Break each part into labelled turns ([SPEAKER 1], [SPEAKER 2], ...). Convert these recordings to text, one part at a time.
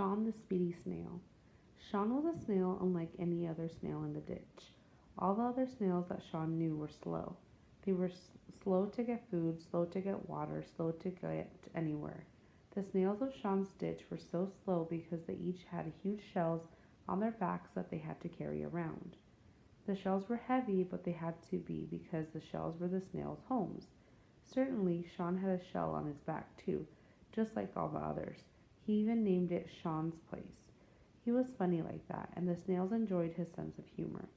[SPEAKER 1] Shawn the Speedy Snail. Shawn was a snail unlike any other snail in the ditch. All the other snails that Shawn knew were slow. They were slow to get food, slow to get water, slow to get anywhere. The snails of Shawn's ditch were so slow because they each had huge shells on their backs that they had to carry around. The shells were heavy, but they had to be because the shells were the snails' homes. Certainly, Shawn had a shell on his back, too, just like all the others. He even named it Shawn's Place. He was funny like that, and the snails enjoyed his sense of humor.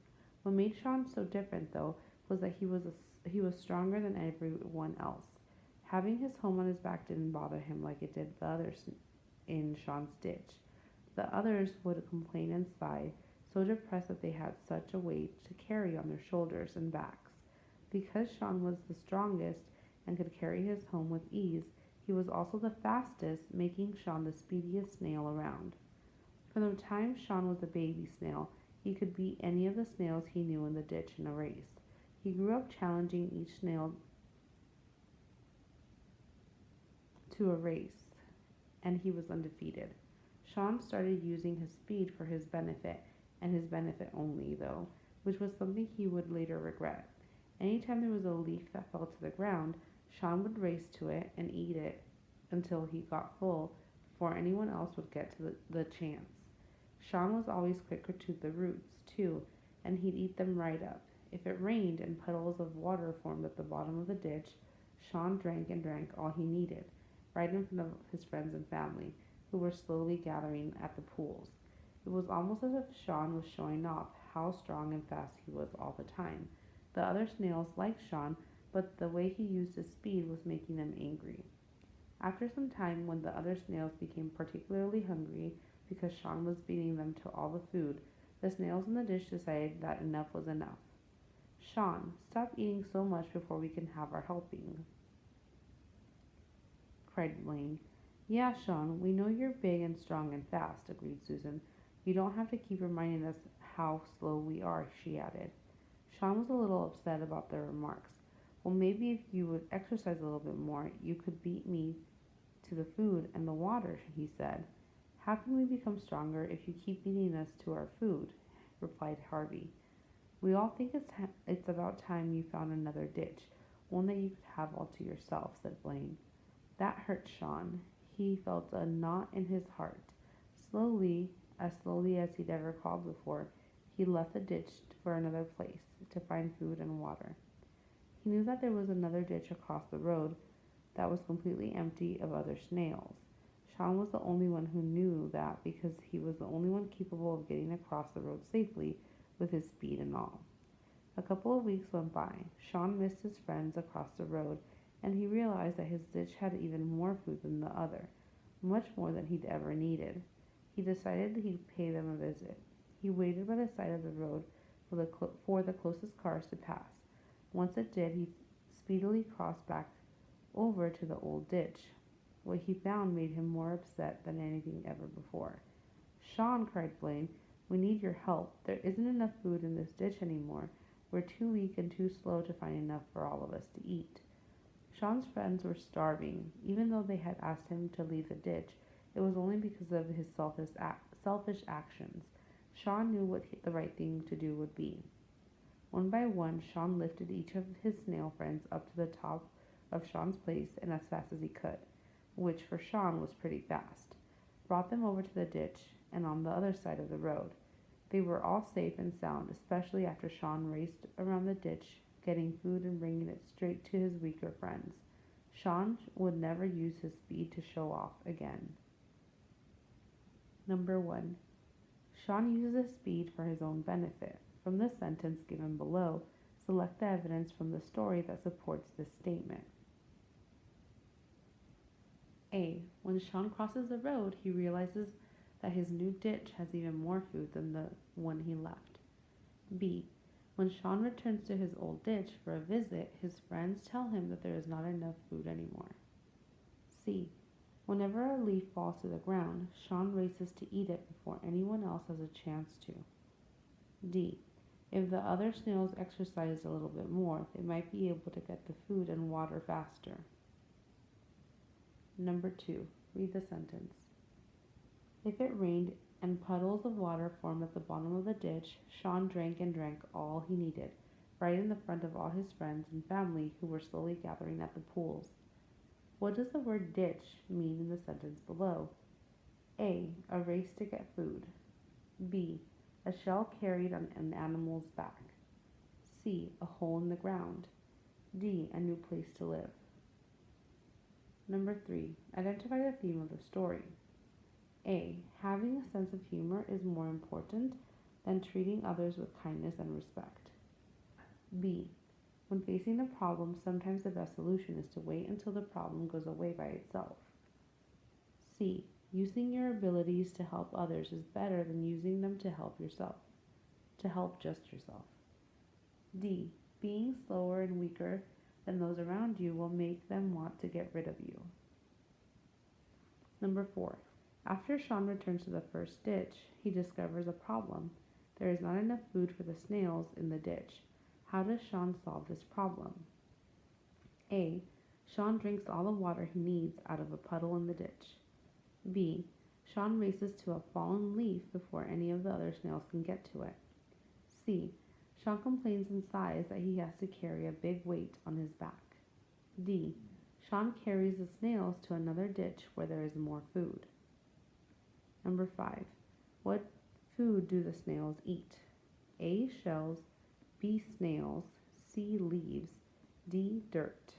[SPEAKER 1] What made Shawn so different, though, was that he was stronger than everyone else. Having his home on his back didn't bother him like it did the others in Shawn's ditch. The others would complain and sigh, so depressed that they had such a weight to carry on their shoulders and backs. Because Shawn was the strongest and could carry his home with ease, he was also the fastest, making Shawn the speediest snail around. From the time Shawn was a baby snail, he could beat any of the snails he knew in the ditch in a race. He grew up challenging each snail to a race, and he was undefeated. Shawn started using his speed for his benefit, and his benefit only, though, which was something he would later regret. Anytime there was a leaf that fell to the ground, Shawn would race to it and eat it until he got full before anyone else would get to the chance. Shawn was always quicker to the roots, too, and he'd eat them right up. If it rained and puddles of water formed at the bottom of the ditch, Shawn drank and drank all he needed, right in front of his friends and family, who were slowly gathering at the pools. It was almost as if Shawn was showing off how strong and fast he was all the time. The other snails liked Shawn, but the way he used his speed was making them angry. After some time, when the other snails became particularly hungry because Shawn was beating them to all the food, the snails in the dish decided that enough was enough. Shawn, stop eating so much before we can have our helping, cried Blaine. Yeah, Shawn, we know you're big and strong and fast, agreed Susan. You don't have to keep reminding us how slow we are, she added. Shawn was a little upset about their remarks. Well, maybe if you would exercise a little bit more, you could beat me to the food and the water, he said. How can we become stronger if you keep beating us to our food? Replied Harvey. We all think it's about time you found another ditch, one that you could have all to yourself, said Blaine. That hurt Shawn. He felt a knot in his heart. As slowly as he'd ever crawled before, he left the ditch for another place to find food and water. He knew that there was another ditch across the road that was completely empty of other snails. Shawn was the only one who knew that because he was the only one capable of getting across the road safely with his speed and all. A couple of weeks went by. Shawn missed his friends across the road, and he realized that his ditch had even more food than the other, much more than he'd ever needed. He decided he'd pay them a visit. He waited by the side of the road for the closest cars to pass. Once it did, he speedily crossed back over to the old ditch. What he found made him more upset than anything ever before. Shawn, cried Blaine, we need your help. There isn't enough food in this ditch anymore. We're too weak and too slow to find enough for all of us to eat. Shawn's friends were starving. Even though they had asked him to leave the ditch, it was only because of his selfish actions. Shawn knew what the right thing to do would be. One by one, Shawn lifted each of his snail friends up to the top of Shawn's place and as fast as he could, which for Shawn was pretty fast, brought them over to the ditch and on the other side of the road. They were all safe and sound, especially after Shawn raced around the ditch, getting food and bringing it straight to his weaker friends. Shawn would never use his speed to show off again. Number 1. Shawn uses his speed for his own benefit. From the sentence given below, select the evidence from the story that supports this statement. A. When Shawn crosses the road, he realizes that his new ditch has even more food than the one he left. B. When Shawn returns to his old ditch for a visit, his friends tell him that there is not enough food anymore. C. Whenever a leaf falls to the ground, Shawn races to eat it before anyone else has a chance to. D. If the other snails exercised a little bit more, they might be able to get the food and water faster. Number 2. Read the sentence. If it rained and puddles of water formed at the bottom of the ditch, Shawn drank and drank all he needed, right in the front of all his friends and family who were slowly gathering at the pools. What does the word ditch mean in the sentence below? A. A race to get food. B. A shell carried on an animal's back. C. A hole in the ground. D. A new place to live. Number 3. Identify the theme of the story. A. Having a sense of humor is more important than treating others with kindness and respect. B. When facing a problem, sometimes the best solution is to wait until the problem goes away by itself. C. Using your abilities to help others is better than using them to help just yourself. D. Being slower and weaker than those around you will make them want to get rid of you. Number 4. After Shawn returns to the first ditch, he discovers a problem. There is not enough food for the snails in the ditch. How does Shawn solve this problem? A. Shawn drinks all the water he needs out of a puddle in the ditch. B. Shawn races to a fallen leaf before any of the other snails can get to it. C. Shawn complains and sighs that he has to carry a big weight on his back. D. Shawn carries the snails to another ditch where there is more food. Number 5. What food do the snails eat? A. Shells. B. Snails. C. Leaves. D. Dirt.